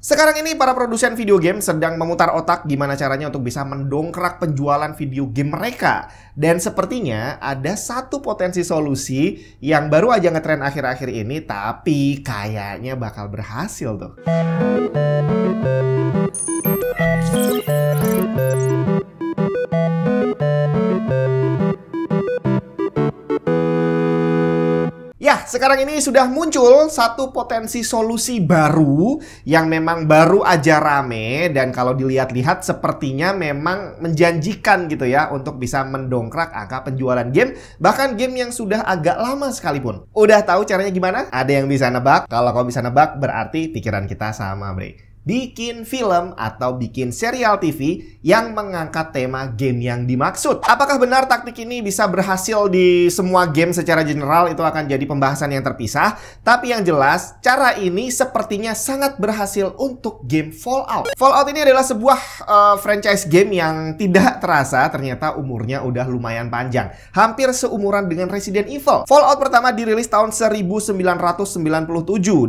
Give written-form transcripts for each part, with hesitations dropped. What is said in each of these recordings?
Sekarang ini para produsen video game sedang memutar otak gimana caranya untuk bisa mendongkrak penjualan video game mereka. Dan sepertinya ada satu potensi solusi yang baru aja ngetren akhir-akhir ini, tapi kayaknya bakal berhasil tuh. Ya, sekarang ini sudah muncul satu potensi solusi baru yang memang baru aja rame, dan kalau dilihat-lihat sepertinya memang menjanjikan gitu ya untuk bisa mendongkrak angka penjualan game, bahkan game yang sudah agak lama sekalipun. Udah tahu caranya gimana? Ada yang bisa nebak? Kalau kau bisa nebak berarti pikiran kita sama, bre. Bikin film atau bikin serial TV yang mengangkat tema game yang dimaksud. Apakah benar taktik ini bisa berhasil di semua game secara general? Itu akan jadi pembahasan yang terpisah. Tapi yang jelas, cara ini sepertinya sangat berhasil untuk game Fallout. Fallout ini adalah sebuah franchise game yang tidak terasa ternyata umurnya udah lumayan panjang. Hampir seumuran dengan Resident Evil. Fallout pertama dirilis tahun 1997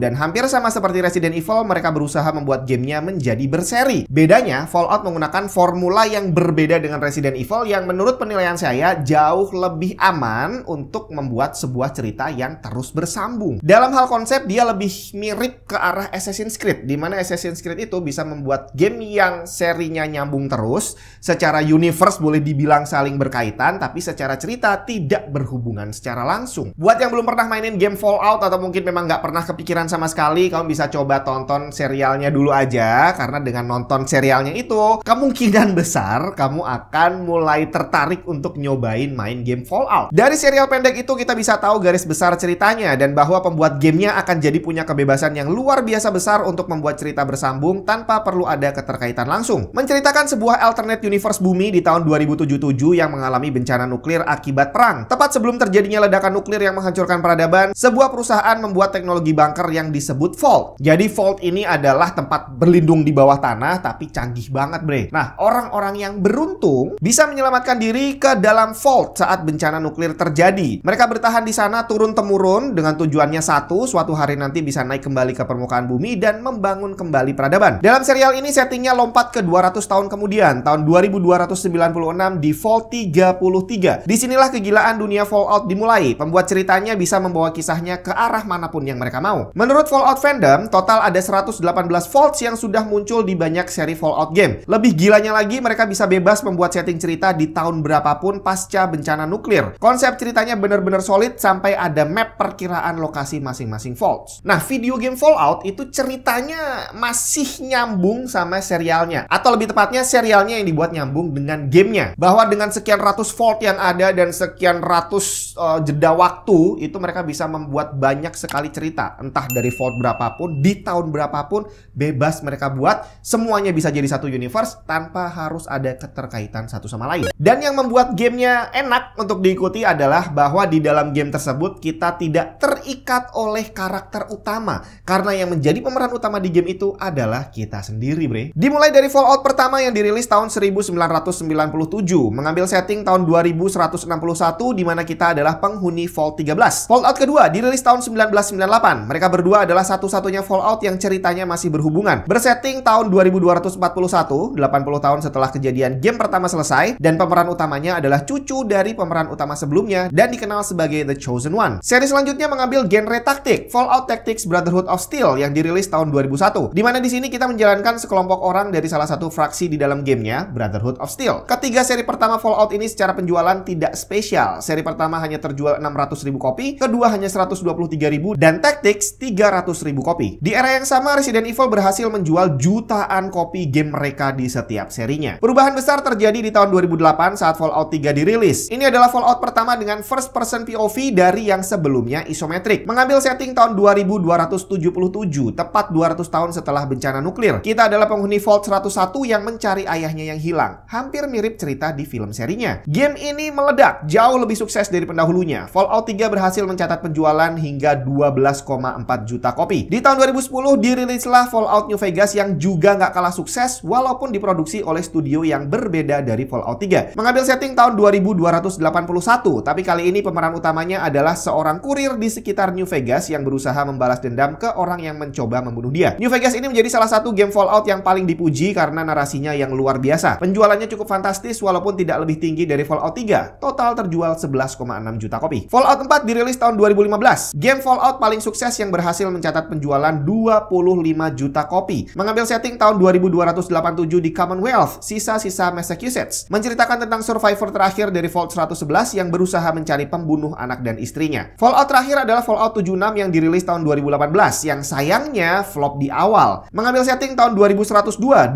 dan hampir sama seperti Resident Evil, mereka berusaha membuat gamenya menjadi berseri. Bedanya, Fallout menggunakan formula yang berbeda dengan Resident Evil yang menurut penilaian saya jauh lebih aman untuk membuat sebuah cerita yang terus bersambung. Dalam hal konsep, dia lebih mirip ke arah Assassin's Creed, di mana Assassin's Creed itu bisa membuat game yang serinya nyambung terus, secara universe boleh dibilang saling berkaitan, tapi secara cerita tidak berhubungan secara langsung. Buat yang belum pernah mainin game Fallout atau mungkin memang nggak pernah kepikiran sama sekali, kamu bisa coba tonton serialnya dulu aja, karena dengan nonton serialnya itu kemungkinan besar kamu akan mulai tertarik untuk nyobain main game Fallout. Dari serial pendek itu kita bisa tahu garis besar ceritanya dan bahwa pembuat gamenya akan jadi punya kebebasan yang luar biasa besar untuk membuat cerita bersambung tanpa perlu ada keterkaitan langsung. Menceritakan sebuah alternate universe bumi di tahun 2077 yang mengalami bencana nuklir akibat perang. Tepat sebelum terjadinya ledakan nuklir yang menghancurkan peradaban, sebuah perusahaan membuat teknologi bunker yang disebut Vault. Jadi Vault ini adalah tempat berlindung di bawah tanah, tapi canggih banget, bre. Nah, orang-orang yang beruntung bisa menyelamatkan diri ke dalam Vault saat bencana nuklir terjadi. Mereka bertahan di sana turun-temurun dengan tujuannya satu, suatu hari nanti bisa naik kembali ke permukaan bumi dan membangun kembali peradaban. Dalam serial ini settingnya lompat ke 200 tahun kemudian, tahun 2296 di Vault 33. Disinilah kegilaan dunia Fallout dimulai. Pembuat ceritanya bisa membawa kisahnya ke arah manapun yang mereka mau. Menurut Fallout fandom, total ada 118 Vaults yang sudah muncul di banyak seri Fallout game. Lebih gilanya lagi, mereka bisa bebas membuat setting cerita di tahun berapapun pasca bencana nuklir. Konsep ceritanya benar-benar solid sampai ada map perkiraan lokasi masing-masing Vaults. Nah, video game Fallout itu ceritanya masih nyambung sama serialnya. Atau lebih tepatnya, serialnya yang dibuat nyambung dengan gamenya. Bahwa dengan sekian ratus Vault yang ada dan sekian ratus jeda waktu, itu mereka bisa membuat banyak sekali cerita. Entah dari Vault berapapun, di tahun berapapun, bebas mereka buat, semuanya bisa jadi satu universe tanpa harus ada keterkaitan satu sama lain. Dan yang membuat gamenya enak untuk diikuti adalah bahwa di dalam game tersebut kita tidak terikat oleh karakter utama, karena yang menjadi pemeran utama di game itu adalah kita sendiri, bre. Dimulai dari Fallout pertama yang dirilis tahun 1997, mengambil setting tahun 2161 di mana kita adalah penghuni Vault 13. Fallout kedua dirilis tahun 1998. Mereka berdua adalah satu-satunya Fallout yang ceritanya masih berhubungan. Bersetting tahun 2241, 80 tahun setelah kejadian game pertama selesai, dan pemeran utamanya adalah cucu dari pemeran utama sebelumnya dan dikenal sebagai The Chosen One. Seri selanjutnya mengambil genre taktik, Fallout Tactics Brotherhood of Steel yang dirilis tahun 2001, di mana di sini kita menjalankan sekelompok orang dari salah satu fraksi di dalam gamenya, Brotherhood of Steel. Ketiga seri pertama Fallout ini secara penjualan tidak spesial. Seri pertama hanya terjual 600.000 kopi, kedua hanya 123.000, dan Tactics 300.000 kopi. Di era yang sama, Resident Evil berhasil menjual jutaan kopi game mereka di setiap serinya. Perubahan besar terjadi di tahun 2008 saat Fallout 3 dirilis. Ini adalah Fallout pertama dengan first person POV dari yang sebelumnya isometrik. Mengambil setting tahun 2277, tepat 200 tahun setelah bencana nuklir. Kita adalah penghuni Vault 101 yang mencari ayahnya yang hilang. Hampir mirip cerita di film serinya. Game ini meledak, jauh lebih sukses dari pendahulunya. Fallout 3 berhasil mencatat penjualan hingga 12,4 juta kopi. Di tahun 2010 dirilislah Fallout Fallout New Vegas yang juga nggak kalah sukses walaupun diproduksi oleh studio yang berbeda dari Fallout 3. Mengambil setting tahun 2281, tapi kali ini pemeran utamanya adalah seorang kurir di sekitar New Vegas yang berusaha membalas dendam ke orang yang mencoba membunuh dia. New Vegas ini menjadi salah satu game Fallout yang paling dipuji karena narasinya yang luar biasa. Penjualannya cukup fantastis walaupun tidak lebih tinggi dari Fallout 3. Total terjual 11,6 juta kopi. Fallout 4 dirilis tahun 2015. Game Fallout paling sukses yang berhasil mencatat penjualan 25 juta kopi. Mengambil setting tahun 2287 di Commonwealth, sisa-sisa Massachusetts. Menceritakan tentang survivor terakhir dari Vault 111 yang berusaha mencari pembunuh anak dan istrinya. Fallout terakhir adalah Fallout 76 yang dirilis tahun 2018, yang sayangnya flop di awal. Mengambil setting tahun 2102, 25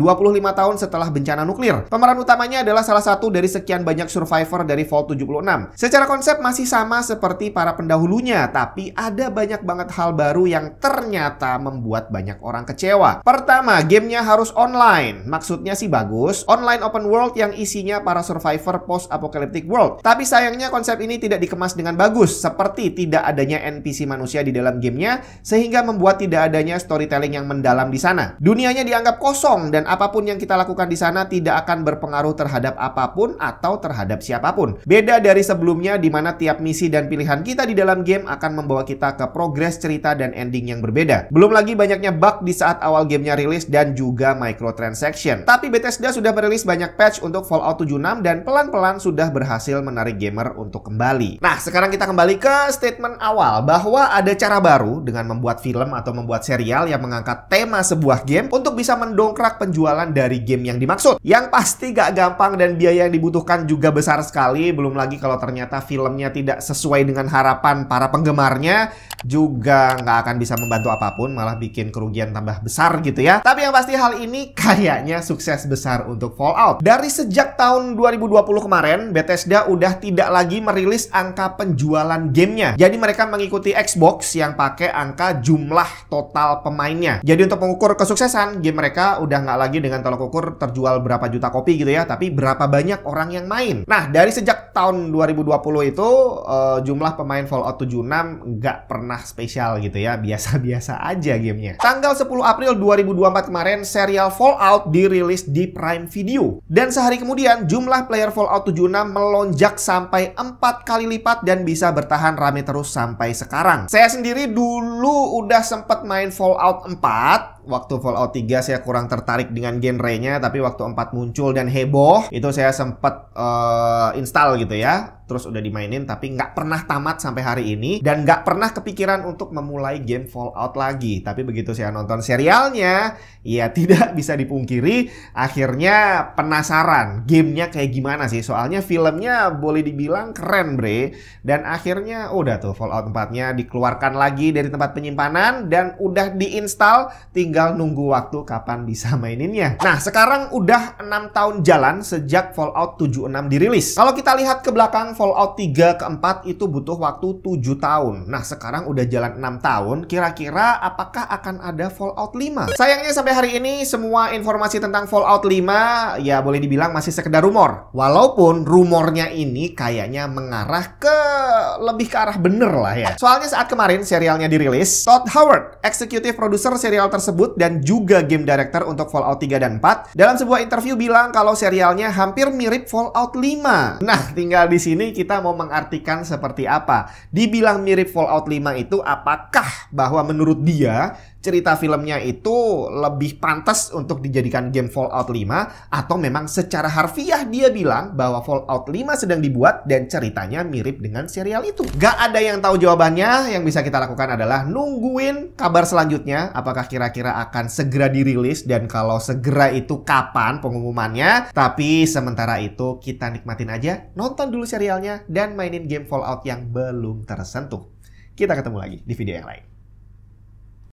tahun setelah bencana nuklir. Pemeran utamanya adalah salah satu dari sekian banyak survivor dari Vault 76. Secara konsep masih sama seperti para pendahulunya, tapi ada banyak banget hal baru yang ternyata membuat banyak orang kecewa. Pertama, gamenya harus online. Maksudnya sih bagus, online open world yang isinya para survivor post-apocalyptic world. Tapi sayangnya konsep ini tidak dikemas dengan bagus, seperti tidak adanya NPC manusia di dalam gamenya, sehingga membuat tidak adanya storytelling yang mendalam di sana. Dunianya dianggap kosong, dan apapun yang kita lakukan di sana tidak akan berpengaruh terhadap apapun atau terhadap siapapun. Beda dari sebelumnya di mana tiap misi dan pilihan kita di dalam game akan membawa kita ke progres cerita dan ending yang berbeda. Belum lagi banyaknya bug di saat awal gamenya rilis dan juga microtransaction. Tapi Bethesda sudah merilis banyak patch untuk Fallout 76 dan pelan-pelan sudah berhasil menarik gamer untuk kembali. Nah, sekarang kita kembali ke statement awal bahwa ada cara baru dengan membuat film atau membuat serial yang mengangkat tema sebuah game untuk bisa mendongkrak penjualan dari game yang dimaksud. Yang pasti gak gampang dan biaya yang dibutuhkan juga besar sekali. Belum lagi kalau ternyata filmnya tidak sesuai dengan harapan para penggemarnya, juga nggak akan bisa membantu apapun, malah bikin kerugian tambah besar gitu ya. Tapi yang pasti hal ini kayaknya sukses besar untuk Fallout. Dari sejak tahun 2020 kemarin, Bethesda udah tidak lagi merilis angka penjualan gamenya. Jadi mereka mengikuti Xbox yang pakai angka jumlah total pemainnya. Jadi untuk mengukur kesuksesan, game mereka udah nggak lagi dengan tolak ukur terjual berapa juta kopi gitu ya, tapi berapa banyak orang yang main. Nah, dari sejak tahun 2020 itu jumlah pemain Fallout 76 nggak pernah spesial gitu ya, biasa-biasa aja gamenya. Tanggal 10 April 2024 kemarin, serial Fallout dirilis di Prime Video. Dan sehari kemudian, jumlah player Fallout 76 melonjak sampai 4 kali lipat dan bisa bertahan rame terus sampai sekarang. Saya sendiri dulu udah sempet main Fallout 4. Waktu Fallout 3 saya kurang tertarik dengan genrenya, tapi waktu 4 muncul dan heboh, itu saya sempet install gitu ya. Terus udah dimainin, tapi nggak pernah tamat sampai hari ini. Dan nggak pernah kepikiran untuk memulai game Fallout lagi. Tapi begitu saya nonton serialnya, ya tidak bisa dipungkiri, akhirnya penasaran gamenya kayak gimana sih. Soalnya filmnya boleh dibilang keren bre. Dan akhirnya udah tuh Fallout 4-nya dikeluarkan lagi dari tempat penyimpanan dan udah diinstal, tinggal nunggu waktu kapan bisa maininnya. Nah, sekarang udah 6 tahun jalan sejak Fallout 76 dirilis. Kalau kita lihat ke belakang, Fallout 3 ke 4 itu butuh waktu 7 tahun. Nah, sekarang udah jalan 6 tahun. Kira-kira apakah akan ada Fallout 5? Sayangnya sampai hari ini semua informasi tentang Fallout 5 ya boleh dibilang masih sekedar rumor. Walaupun rumornya ini kayaknya mengarah ke lebih ke arah bener lah ya. Soalnya saat kemarin serialnya dirilis, Todd Howard, eksekutif produser serial tersebut dan juga game director untuk Fallout 3 dan 4, dalam sebuah interview bilang kalau serialnya hampir mirip Fallout 5. Nah, tinggal di sini kita mau mengartikan seperti apa. Dibilang mirip Fallout 5 itu apakah bahwa menurut dia cerita filmnya itu lebih pantas untuk dijadikan game Fallout 5, atau memang secara harfiah dia bilang bahwa Fallout 5 sedang dibuat dan ceritanya mirip dengan serial itu. Gak ada yang tahu jawabannya. Yang bisa kita lakukan adalah nungguin kabar selanjutnya, apakah kira-kira akan segera dirilis dan kalau segera itu kapan pengumumannya. Tapi sementara itu kita nikmatin aja, nonton dulu serialnya dan mainin game Fallout yang belum tersentuh. Kita ketemu lagi di video yang lain.